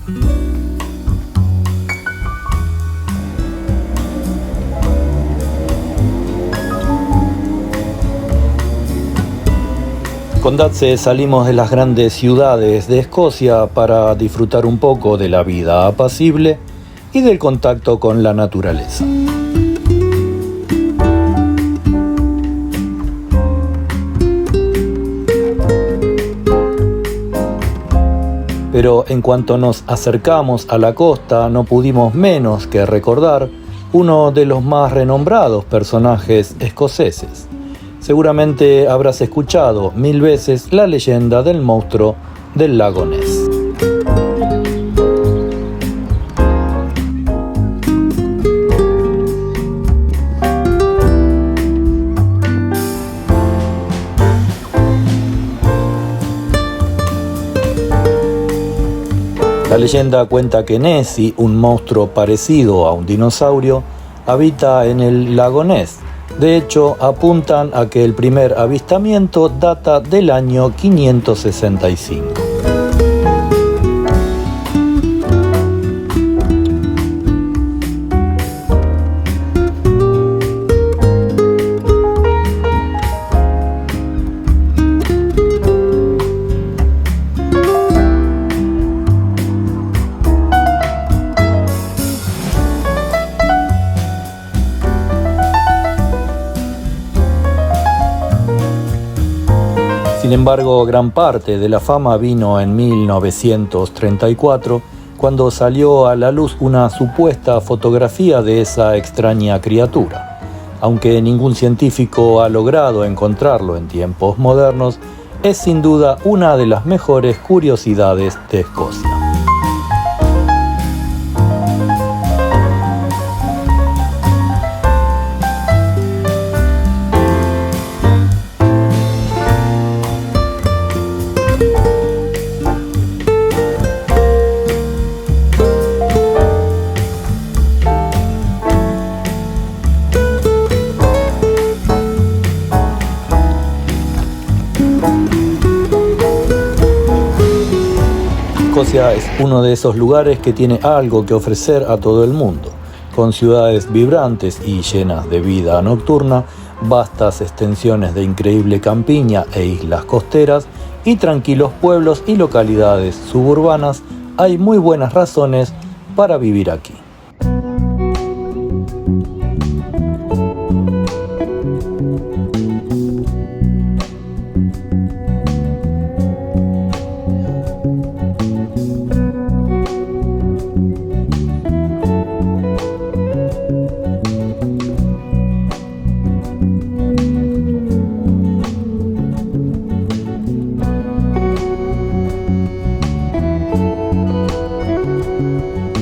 Con Datse salimos de las grandes ciudades de Escocia para disfrutar un poco de la vida apacible y del contacto con la naturaleza. Pero en cuanto nos acercamos a la costa no pudimos menos que recordar uno de los más renombrados personajes escoceses. Seguramente habrás escuchado 1000 veces la leyenda del monstruo del lago Ness. La leyenda cuenta que Nessie, un monstruo parecido a un dinosaurio, habita en el lago Ness. De hecho, apuntan a que el primer avistamiento data del año 565. Sin embargo, gran parte de la fama vino en 1934, cuando salió a la luz una supuesta fotografía de esa extraña criatura. Aunque ningún científico ha logrado encontrarlo en tiempos modernos, es sin duda una de las mejores curiosidades de Escocia. Escocia es uno de esos lugares que tiene algo que ofrecer a todo el mundo, con ciudades vibrantes y llenas de vida nocturna, vastas extensiones de increíble campiña e islas costeras y tranquilos pueblos y localidades suburbanas. Hay muy buenas razones para vivir aquí.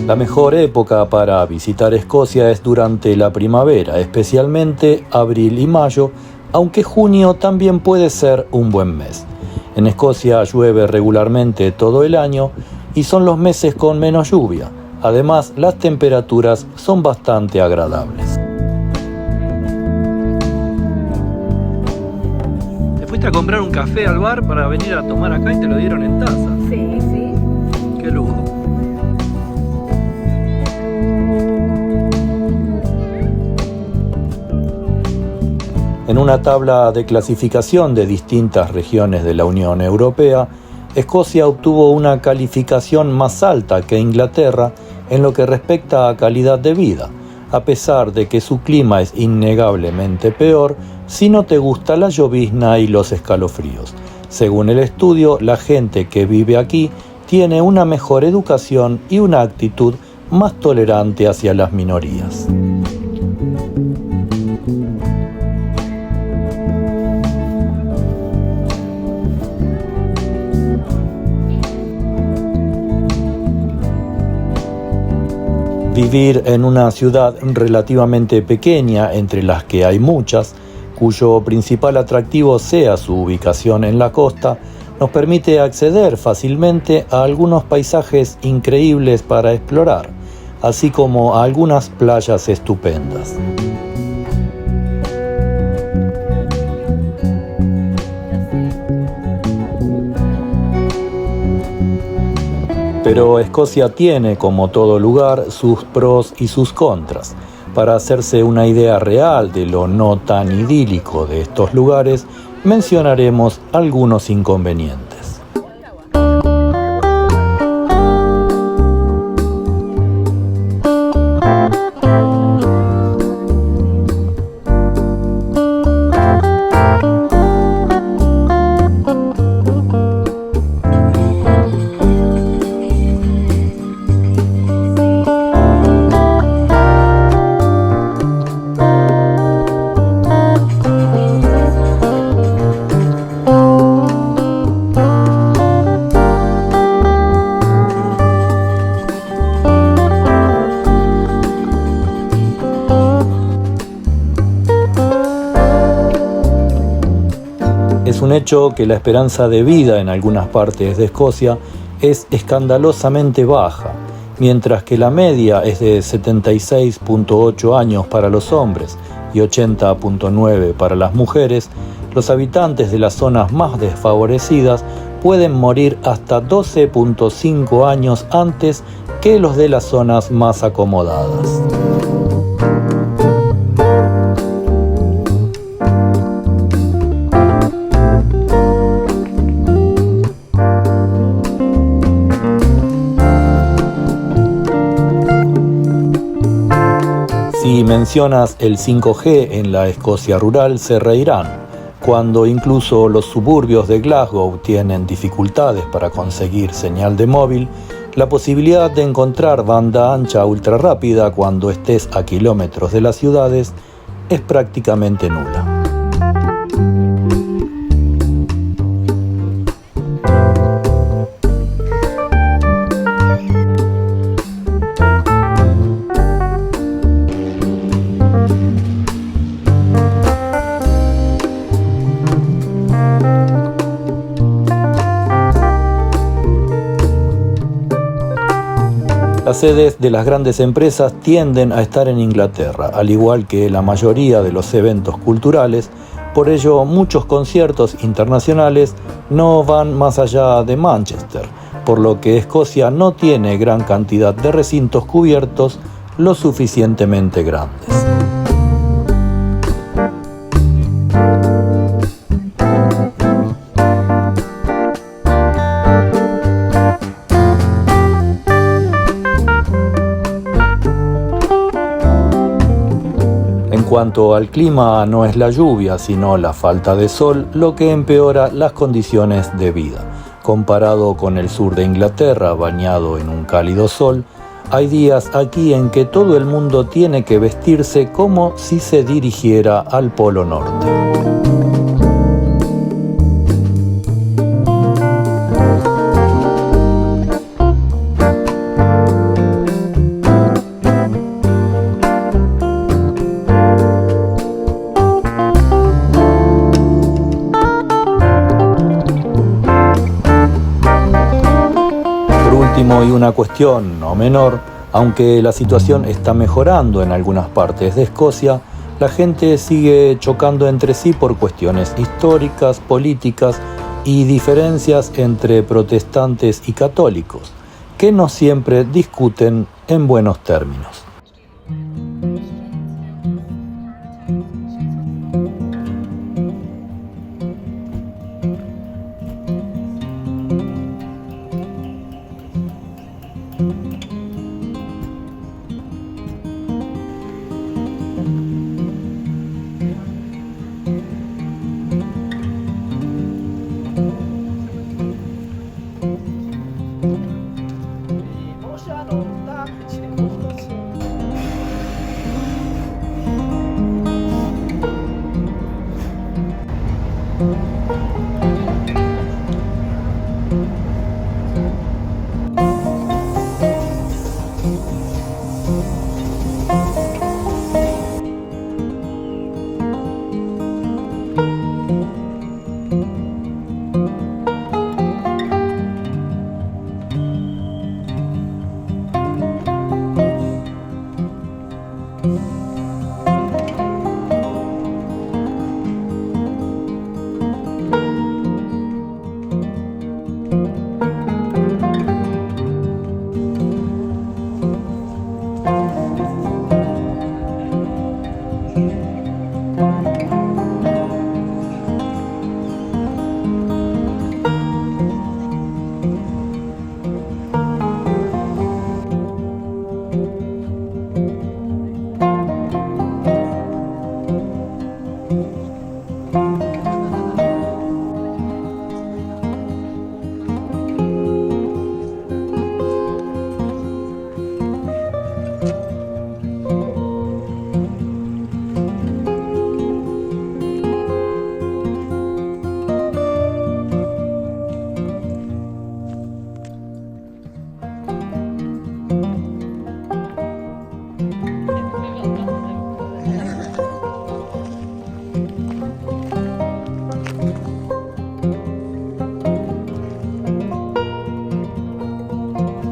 La mejor época para visitar Escocia es durante la primavera, especialmente abril y mayo, aunque junio también puede ser un buen mes. En Escocia llueve regularmente todo el año y son los meses con menos lluvia. Además, las temperaturas son bastante agradables. ¿Te fuiste a comprar un café al bar para venir a tomar acá y te lo dieron en taza? Sí, sí. ¡Qué lujo! En una tabla de clasificación de distintas regiones de la Unión Europea, Escocia obtuvo una calificación más alta que Inglaterra en lo que respecta a calidad de vida, a pesar de que su clima es innegablemente peor si no te gusta la llovizna y los escalofríos. Según el estudio, la gente que vive aquí tiene una mejor educación y una actitud más tolerante hacia las minorías. Vivir en una ciudad relativamente pequeña, entre las que hay muchas, cuyo principal atractivo sea su ubicación en la costa, nos permite acceder fácilmente a algunos paisajes increíbles para explorar, así como a algunas playas estupendas. Pero Escocia tiene, como todo lugar, sus pros y sus contras. Para hacerse una idea real de lo no tan idílico de estos lugares, mencionaremos algunos inconvenientes. Es un hecho que la esperanza de vida en algunas partes de Escocia es escandalosamente baja, mientras que la media es de 76,8 años para los hombres y 80,9 para las mujeres. Los habitantes de las zonas más desfavorecidas pueden morir hasta 12,5 años antes que los de las zonas más acomodadas. Si mencionas el 5G en la Escocia rural, se reirán, cuando incluso los suburbios de Glasgow tienen dificultades para conseguir señal de móvil. La posibilidad de encontrar banda ancha ultra rápida cuando estés a kilómetros de las ciudades es prácticamente nula. Las sedes de las grandes empresas tienden a estar en Inglaterra, al igual que la mayoría de los eventos culturales. Por ello, muchos conciertos internacionales no van más allá de Manchester, por lo que Escocia no tiene gran cantidad de recintos cubiertos lo suficientemente grandes. En cuanto al clima, no es la lluvia, sino la falta de sol lo que empeora las condiciones de vida. Comparado con el sur de Inglaterra, bañado en un cálido sol, hay días aquí en que todo el mundo tiene que vestirse como si se dirigiera al Polo Norte. Y una cuestión no menor, aunque la situación está mejorando en algunas partes de Escocia, la gente sigue chocando entre sí por cuestiones históricas, políticas y diferencias entre protestantes y católicos, que no siempre discuten en buenos términos.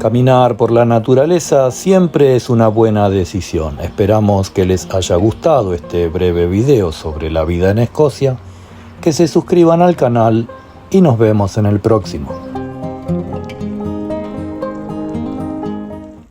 Caminar por la naturaleza siempre es una buena decisión. Esperamos que les haya gustado este breve video sobre la vida en Escocia, que se suscriban al canal y nos vemos en el próximo.